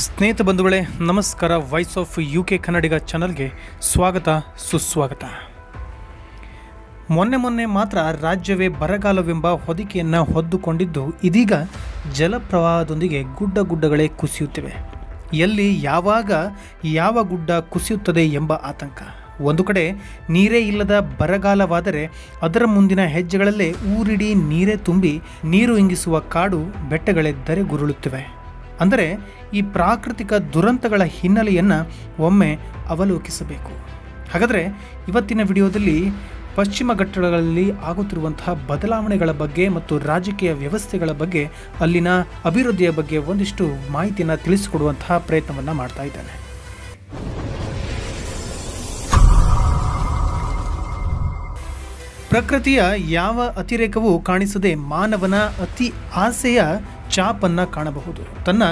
ಸ್ನೇಹಿತ ಬಂಧುಗಳೇ, ನಮಸ್ಕಾರ. ವಾಯ್ಸ್ ಆಫ್ UK ಕನ್ನಡಿಗ ಚಾನಲ್ಗೆ ಸ್ವಾಗತ ಸುಸ್ವಾಗತ. ಮೊನ್ನೆ ಮಾತ್ರ ರಾಜ್ಯವೇ ಬರಗಾಲವೆಂಬ ಹೊದಿಕೆಯನ್ನು ಹೊದ್ದುಕೊಂಡಿದ್ದು ಇದೀಗ ಜಲಪ್ರವಾಹದೊಂದಿಗೆ ಗುಡ್ಡಗಳೇ ಕುಸಿಯುತ್ತಿವೆ. ಎಲ್ಲಿ ಯಾವಾಗ ಯಾವ ಗುಡ್ಡ ಕುಸಿಯುತ್ತದೆ ಎಂಬ ಆತಂಕ. ಒಂದು ಕಡೆ ನೀರೇ ಇಲ್ಲದ ಬರಗಾಲವಾದರೆ ಅದರ ಮುಂದಿನ ಹೆಜ್ಜೆಗಳಲ್ಲೇ ಊರಿಡೀ ನೀರೇ ತುಂಬಿ ನೀರು ಇಂಗಿಸುವ ಕಾಡು ಬೆಟ್ಟಗಳೆದ್ದರೆ ಗುರುಳುತ್ತಿವೆ. ಅಂದರೆ ಈ ಪ್ರಾಕೃತಿಕ ದುರಂತಗಳ ಹಿನ್ನೆಲೆಯನ್ನು ಒಮ್ಮೆ ಅವಲೋಕಿಸಬೇಕು. ಹಾಗಾದರೆ ಇವತ್ತಿನ ವಿಡಿಯೋದಲ್ಲಿ ಪಶ್ಚಿಮ ಘಟ್ಟಗಳಲ್ಲಿ ಆಗುತ್ತಿರುವಂತಹ ಬದಲಾವಣೆಗಳ ಬಗ್ಗೆ ಮತ್ತು ರಾಜಕೀಯ ವ್ಯವಸ್ಥೆಗಳ ಬಗ್ಗೆ, ಅಲ್ಲಿನ ಅಭಿವೃದ್ಧಿಯ ಬಗ್ಗೆ ಒಂದಿಷ್ಟು ಮಾಹಿತಿಯನ್ನು ತಿಳಿಸಿಕೊಡುವಂತಹ ಪ್ರಯತ್ನವನ್ನು ಮಾಡ್ತಾ ಇದ್ದೇನೆ. ಪ್ರಕೃತಿಯ ಯಾವ ಅತಿರೇಕವೂ ಕಾಣಿಸದೆ ಮಾನವನ ಅತಿ ಆಸೆಯ ಚಾಪನ್ನು ಕಾಣಬಹುದು. ತನ್ನ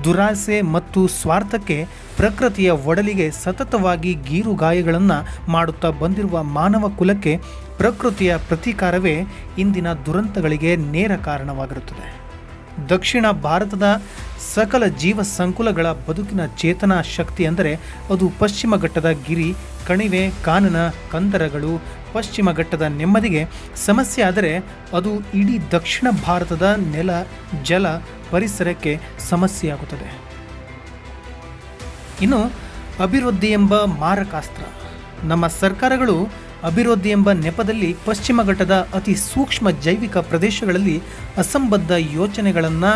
ದುರಾಸೆ ಮತ್ತು ಸ್ವಾರ್ಥಕ್ಕೆ ಪ್ರಕೃತಿಯ ಒಡಲಿಗೆ ಸತತವಾಗಿ ಗೀರುಗಾಯಗಳನ್ನು ಮಾಡುತ್ತಾ ಬಂದಿರುವ ಮಾನವ ಕುಲಕ್ಕೆ ಪ್ರಕೃತಿಯ ಪ್ರತೀಕಾರವೇ ಇಂದಿನ ದುರಂತಗಳಿಗೆ ನೇರ ಕಾರಣವಾಗಿರುತ್ತದೆ. ದಕ್ಷಿಣ ಭಾರತದ ಸಕಲ ಜೀವ ಸಂಕುಲಗಳ ಬದುಕಿನ ಚೇತನಾ ಶಕ್ತಿ ಅಂದರೆ ಅದು ಪಶ್ಚಿಮ ಘಟ್ಟದ ಗಿರಿ, ಕಣಿವೆ, ಕಾನನ, ಕಂದರಗಳು. ಪಶ್ಚಿಮ ಘಟ್ಟದ ನೆಮ್ಮದಿಗೆ ಸಮಸ್ಯೆ ಆದರೆ ಅದು ಇಡೀ ದಕ್ಷಿಣ ಭಾರತದ ನೆಲ, ಜಲ, ಪರಿಸರಕ್ಕೆ ಸಮಸ್ಯೆಯಾಗುತ್ತದೆ. ಇನ್ನು ಅಭಿವೃದ್ಧಿ ಎಂಬ ಮಾರಕಾಸ್ತ್ರ. ನಮ್ಮ ಸರ್ಕಾರಗಳು ಅಭಿವೃದ್ಧಿ ಎಂಬ ನೆಪದಲ್ಲಿ ಪಶ್ಚಿಮ ಘಟ್ಟದ ಅತಿ ಸೂಕ್ಷ್ಮ ಜೈವಿಕ ಪ್ರದೇಶಗಳಲ್ಲಿ ಅಸಂಬದ್ಧ ಯೋಚನೆಗಳನ್ನು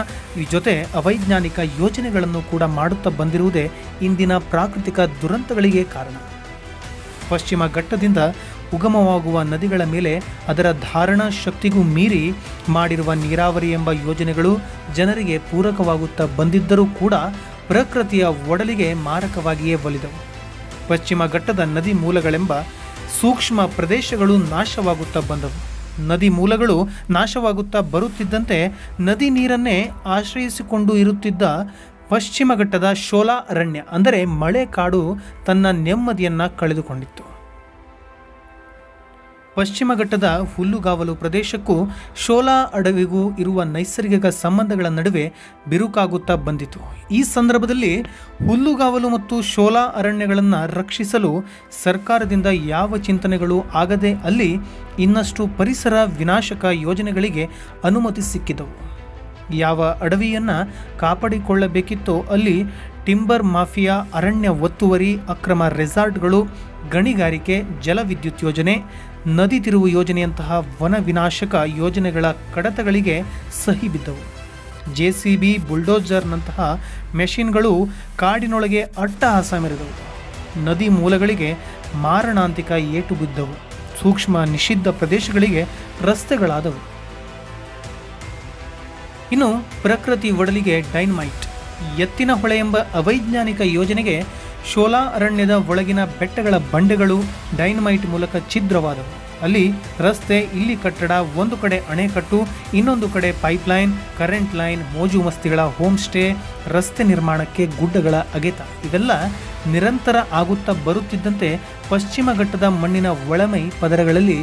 ಜೊತೆ ಅವೈಜ್ಞಾನಿಕ ಯೋಜನೆಗಳನ್ನು ಕೂಡ ಮಾಡುತ್ತಾ ಬಂದಿರುವುದೇ ಇಂದಿನ ಪ್ರಾಕೃತಿಕ ದುರಂತಗಳಿಗೆ ಕಾರಣ. ಪಶ್ಚಿಮ ಘಟ್ಟದಿಂದ ಉಗಮವಾಗುವ ನದಿಗಳ ಮೇಲೆ ಅದರ ಧಾರಣಾ ಶಕ್ತಿಗೂ ಮೀರಿ ಮಾಡಿರುವ ನೀರಾವರಿ ಎಂಬ ಯೋಜನೆಗಳು ಜನರಿಗೆ ಪೂರಕವಾಗುತ್ತಾ ಬಂದಿದ್ದರೂ ಕೂಡ ಪ್ರಕೃತಿಯ ಒಡಲಿಗೆ ಮಾರಕವಾಗಿಯೇ ಒಲಿದವು. ಪಶ್ಚಿಮ ಘಟ್ಟದ ನದಿ ಮೂಲಗಳೆಂಬ ಸೂಕ್ಷ್ಮ ಪ್ರದೇಶಗಳು ನಾಶವಾಗುತ್ತಾ ಬಂದವು. ನದಿ ಮೂಲಗಳು ನಾಶವಾಗುತ್ತಾ ಬರುತ್ತಿದ್ದಂತೆ ನದಿ ನೀರನ್ನೇ ಆಶ್ರಯಿಸಿಕೊಂಡು ಇರುತ್ತಿದ್ದ ಪಶ್ಚಿಮ ಘಟ್ಟದ ಶೋಲಾ ಅರಣ್ಯ ಅಂದರೆ ಮಳೆ ಕಾಡು ತನ್ನ ನೆಮ್ಮದಿಯನ್ನು ಕಳೆದುಕೊಂಡಿತ್ತು. ಪಶ್ಚಿಮ ಘಟ್ಟದ ಹುಲ್ಲುಗಾವಲು ಪ್ರದೇಶಕ್ಕೂ ಶೋಲಾ ಅಡವಿಗೂ ಇರುವ ನೈಸರ್ಗಿಕ ಸಂಬಂಧಗಳ ನಡುವೆ ಬಿರುಕಾಗುತ್ತಾ ಬಂದಿತು. ಈ ಸಂದರ್ಭದಲ್ಲಿ ಹುಲ್ಲುಗಾವಲು ಮತ್ತು ಶೋಲಾ ಅರಣ್ಯಗಳನ್ನು ರಕ್ಷಿಸಲು ಸರ್ಕಾರದಿಂದ ಯಾವ ಚಿಂತನೆಗಳು ಆಗದೆ ಅಲ್ಲಿ ಇನ್ನಷ್ಟು ಪರಿಸರ ವಿನಾಶಕ ಯೋಜನೆಗಳಿಗೆ ಅನುಮತಿ ಸಿಕ್ಕಿದವು. ಯಾವ ಅಡವಿಯನ್ನು ಕಾಪಾಡಿಕೊಳ್ಳಬೇಕಿತ್ತೋ ಅಲ್ಲಿ ಟಿಂಬರ್ ಮಾಫಿಯಾ, ಅರಣ್ಯ ಒತ್ತುವರಿ, ಅಕ್ರಮ ರೆಸಾರ್ಟ್ಗಳು, ಗಣಿಗಾರಿಕೆ, ಜಲವಿದ್ಯುತ್ ಯೋಜನೆ, ನದಿ ತಿರುವು ಯೋಜನೆಯಂತಹ ವನ ವಿನಾಶಕ ಯೋಜನೆಗಳ ಕಡತಗಳಿಗೆ ಸಹಿ ಬಿದ್ದವು. JCB, ಬುಲ್ಡೋಜರ್ನಂತಹ ಮೆಷಿನ್ಗಳು ಕಾಡಿನೊಳಗೆ ಅಟ್ಟಹಾಸ ಮೆರೆದವು. ನದಿ ಮೂಲಗಳಿಗೆ ಮಾರಣಾಂತಿಕ ಏಟು ಬಿದ್ದವು. ಸೂಕ್ಷ್ಮ ನಿಷಿದ್ಧ ಪ್ರದೇಶಗಳಿಗೆ ರಸ್ತೆಗಳಾದವು. ಇನ್ನು ಪ್ರಕೃತಿ ಒಡಲಿಗೆ ಡೈನಮೈಟ್, ಎತ್ತಿನ ಹೊಳೆ ಎಂಬ ಅವೈಜ್ಞಾನಿಕ ಯೋಜನೆಗೆ ಶೋಲಾ ಅರಣ್ಯದ ಒಳಗಿನ ಬೆಟ್ಟಗಳ ಬಂಡೆಗಳು ಡೈನಮೈಟ್ ಮೂಲಕ ಛಿದ್ರವಾದವು. ಅಲ್ಲಿ ರಸ್ತೆ, ಇಲ್ಲಿ ಕಟ್ಟಡ, ಒಂದು ಕಡೆ ಅಣೆಕಟ್ಟು, ಇನ್ನೊಂದು ಕಡೆ ಪೈಪ್ಲೈನ್, ಕರೆಂಟ್ ಲೈನ್, ಮೋಜು ಮಸ್ತಿಗಳ ಹೋಮ್ ಸ್ಟೇ, ರಸ್ತೆ ನಿರ್ಮಾಣಕ್ಕೆ ಗುಡ್ಡಗಳ ಅಗೆತ ಇವೆಲ್ಲ ನಿರಂತರ ಆಗುತ್ತಾ ಬರುತ್ತಿದ್ದಂತೆ ಪಶ್ಚಿಮ ಘಟ್ಟದ ಮಣ್ಣಿನ ಒಳಮೈ ಪದರಗಳಲ್ಲಿ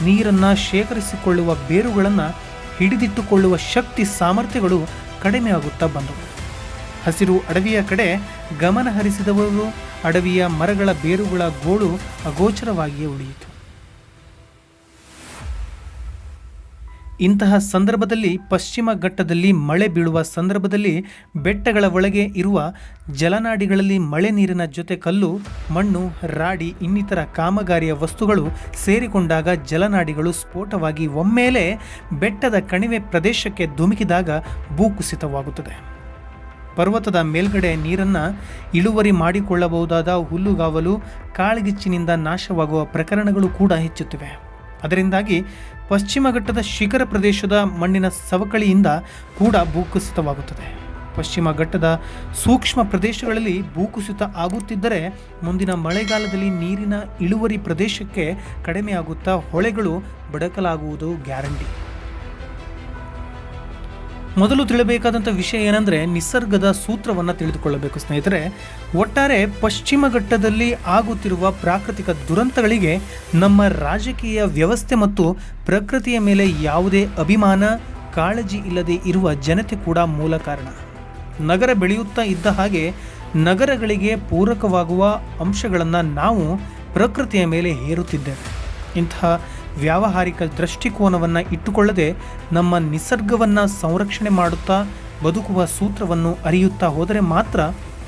ನೀರನ್ನು ಶೇಖರಿಸಿಕೊಳ್ಳುವ ಬೇರುಗಳನ್ನು ಹಿಡಿದಿಟ್ಟುಕೊಳ್ಳುವ ಶಕ್ತಿ ಸಾಮರ್ಥ್ಯಗಳು ಕಡಿಮೆಯಾಗುತ್ತಾ ಬಂದವು. ಹಸಿರು ಅಡವಿಯ ಕಡೆ ಗಮನ ಹರಿಸಿದವರು ಅಡವಿಯ ಮರಗಳ ಬೇರುಗಳ ಗೋಳು ಅಗೋಚರವಾಗಿಯೇ ಉಳಿಯಿತು. ಇಂತಹ ಸಂದರ್ಭದಲ್ಲಿ ಪಶ್ಚಿಮ ಘಟ್ಟದಲ್ಲಿ ಮಳೆ ಬೀಳುವ ಸಂದರ್ಭದಲ್ಲಿ ಬೆಟ್ಟಗಳ ಒಳಗೆ ಇರುವ ಜಲನಾಡಿಗಳಲ್ಲಿ ಮಳೆ ನೀರಿನ ಜೊತೆ ಕಲ್ಲು, ಮಣ್ಣು, ರಾಡಿ ಇನ್ನಿತರ ಕಾಮಗಾರಿಯ ವಸ್ತುಗಳು ಸೇರಿಕೊಂಡಾಗ ಜಲನಾಡಿಗಳು ಸ್ಫೋಟವಾಗಿ ಒಮ್ಮೆಲೆ ಬೆಟ್ಟದ ಕಣಿವೆ ಪ್ರದೇಶಕ್ಕೆ ಧುಮುಕಿದಾಗ ಭೂಕುಸಿತವಾಗುತ್ತದೆ. ಪರ್ವತದ ಮೇಲ್ಗಡೆ ನೀರನ್ನು ಇಳುವರಿ ಮಾಡಿಕೊಳ್ಳಬಹುದಾದ ಹುಲ್ಲುಗಾವಲು ಕಾಳ್ಗಿಚ್ಚಿನಿಂದ ನಾಶವಾಗುವ ಪ್ರಕರಣಗಳು ಕೂಡ ಹೆಚ್ಚುತ್ತಿವೆ. ಅದರಿಂದಾಗಿ ಪಶ್ಚಿಮ ಘಟ್ಟದ ಶಿಖರ ಪ್ರದೇಶದ ಮಣ್ಣಿನ ಸವಕಳಿಯಿಂದ ಕೂಡ ಭೂಕುಸಿತವಾಗುತ್ತದೆ. ಪಶ್ಚಿಮ ಘಟ್ಟದ ಸೂಕ್ಷ್ಮ ಪ್ರದೇಶಗಳಲ್ಲಿ ಭೂಕುಸಿತ ಆಗುತ್ತಿದ್ದರೆ ಮುಂದಿನ ಮಳೆಗಾಲದಲ್ಲಿ ನೀರಿನ ಇಳುವರಿ ಪ್ರದೇಶಕ್ಕೆ ಕಡಿಮೆಯಾಗುತ್ತಾ ಹೊಳೆಗಳು ಬಡಕಲಾಗುವುದು ಗ್ಯಾರಂಟಿ. ಮೊದಲು ತಿಳಿಬೇಕಾದಂಥ ವಿಷಯ ಏನಂದರೆ ನಿಸರ್ಗದ ಸೂತ್ರವನ್ನು ತಿಳಿದುಕೊಳ್ಳಬೇಕು ಸ್ನೇಹಿತರೆ. ಒಟ್ಟಾರೆ ಪಶ್ಚಿಮ ಘಟ್ಟದಲ್ಲಿ ಆಗುತ್ತಿರುವ ಪ್ರಾಕೃತಿಕ ದುರಂತಗಳಿಗೆ ನಮ್ಮ ರಾಜಕೀಯ ವ್ಯವಸ್ಥೆ ಮತ್ತು ಪ್ರಕೃತಿಯ ಮೇಲೆ ಯಾವುದೇ ಅಭಿಮಾನ, ಕಾಳಜಿ ಇಲ್ಲದೆ ಇರುವ ಜನತೆ ಕೂಡ ಮೂಲ ಕಾರಣ. ನಗರ ಬೆಳೆಯುತ್ತಾ ಇದ್ದ ಹಾಗೆ ನಗರಗಳಿಗೆ ಪೂರಕವಾಗುವ ಅಂಶಗಳನ್ನು ನಾವು ಪ್ರಕೃತಿಯ ಮೇಲೆ ಹೇರುತ್ತಿದ್ದೇವೆ. ಇಂತಹ ವ್ಯಾವಹಾರಿಕ ದೃಷ್ಟಿಕೋನವನ್ನು ಇಟ್ಟುಕೊಳ್ಳದೆ ನಮ್ಮ ನಿಸರ್ಗವನ್ನು ಸಂರಕ್ಷಣೆ ಮಾಡುತ್ತಾ ಬದುಕುವ ಸೂತ್ರವನ್ನು ಅರಿಯುತ್ತಾ ಹೋದರೆ ಮಾತ್ರ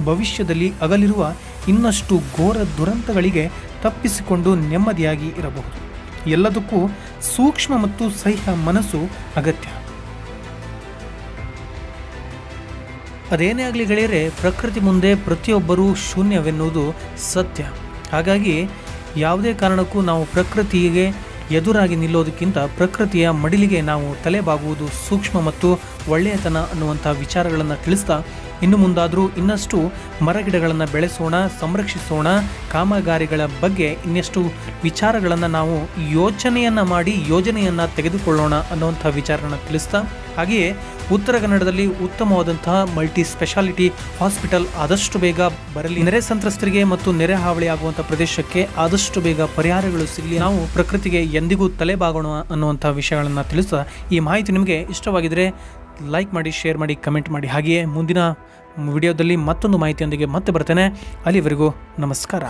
ಭವಿಷ್ಯದಲ್ಲಿ ಆಗಲಿರುವ ಇನ್ನಷ್ಟು ಘೋರ ದುರಂತಗಳಿಗೆ ತಪ್ಪಿಸಿಕೊಂಡು ನೆಮ್ಮದಿಯಾಗಿ ಇರಬಹುದು. ಎಲ್ಲದಕ್ಕೂ ಸೂಕ್ಷ್ಮ ಮತ್ತು ಸಹ್ಯ ಮನಸ್ಸು ಅಗತ್ಯ. ಅದೇನೇ ಆಗಲಿ ಗೆಳೆಯರೆ, ಪ್ರಕೃತಿ ಮುಂದೆ ಪ್ರತಿಯೊಬ್ಬರೂ ಶೂನ್ಯವೆನ್ನುವುದು ಸತ್ಯ. ಹಾಗಾಗಿ ಯಾವುದೇ ಕಾರಣಕ್ಕೂ ನಾವು ಪ್ರಕೃತಿಗೆ ಎದುರಾಗಿ ನಿಲ್ಲೋದಕ್ಕಿಂತ ಪ್ರಕೃತಿಯ ಮಡಿಲಿಗೆ ನಾವು ತಲೆಬಾಗುವುದು ಸೂಕ್ಷ್ಮ ಮತ್ತು ಒಳ್ಳೆಯತನ ಅನ್ನುವಂಥ ವಿಚಾರಗಳನ್ನು ತಿಳಿಸ್ತಾ ಇನ್ನು ಮುಂದಾದರೂ ಇನ್ನಷ್ಟು ಮರಗಿಡಗಳನ್ನು ಬೆಳೆಸೋಣ, ಸಂರಕ್ಷಿಸೋಣ, ಕಾಮಗಾರಿಗಳ ಬಗ್ಗೆ ಇನ್ನೆಷ್ಟು ವಿಚಾರಗಳನ್ನು ನಾವು ಯೋಜನೆಯನ್ನು ತೆಗೆದುಕೊಳ್ಳೋಣ ಅನ್ನುವಂಥ ವಿಚಾರಗಳನ್ನು ತಿಳಿಸ್ತಾ, ಹಾಗೆಯೇ ಉತ್ತರ ಕನ್ನಡದಲ್ಲಿ ಉತ್ತಮವಾದಂತಹ ಮಲ್ಟಿ ಸ್ಪೆಷಾಲಿಟಿ ಹಾಸ್ಪಿಟಲ್ ಆದಷ್ಟು ಬೇಗ ಬರಲಿ, ನೆರೆ ಸಂತ್ರಸ್ತರಿಗೆ ಮತ್ತು ನೆರೆ ಹಾವಳಿ ಆಗುವಂಥ ಪ್ರದೇಶಕ್ಕೆ ಆದಷ್ಟು ಬೇಗ ಪರಿಹಾರಗಳು ಸಿಗಲಿ, ನಾವು ಪ್ರಕೃತಿಗೆ ಎಂದಿಗೂ ತಲೆಬಾಗೋಣ ಅನ್ನುವಂಥ ವಿಷಯಗಳನ್ನು ತಿಳಿಸ್ತಾ, ಈ ಮಾಹಿತಿ ನಿಮಗೆ ಇಷ್ಟವಾಗಿದ್ದರೆ ಲೈಕ್ ಮಾಡಿ, ಶೇರ್ ಮಾಡಿ, ಕಮೆಂಟ್ ಮಾಡಿ. ಹಾಗೆಯೇ ಮುಂದಿನ ವಿಡಿಯೋದಲ್ಲಿ ಮತ್ತೊಂದು ಮಾಹಿತಿಯೊಂದಿಗೆ ಮತ್ತೆ ಬರ್ತೇನೆ. ಅಲ್ಲಿವರೆಗೂ ನಮಸ್ಕಾರ.